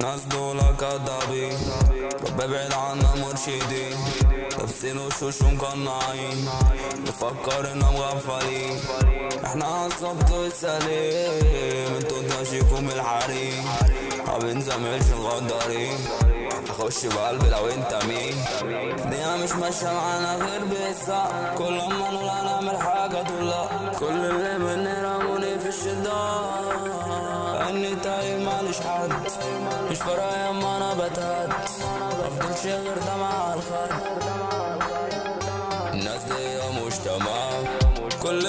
ناس دول كدابين، رب ابعد عنا مرشدين، لابسين وشوش ومقنعين، نفكر انهم غفالين. احنا عالظبط والسليم، انتو تمشيكم الحريم، مبنزملش الغدارين، اخش بقلبي لو انت مين. الدنيا مش ماشية معانا غير بالساعة، كل ما نقول هنعمل حاجة تقول لا. كل اللي مني رموني في الشدة، اني تايه ماليش حد، مش فارقة يما انا بتهد، مفضلش غير دمع عالخد. الناس دي مش تمام، كل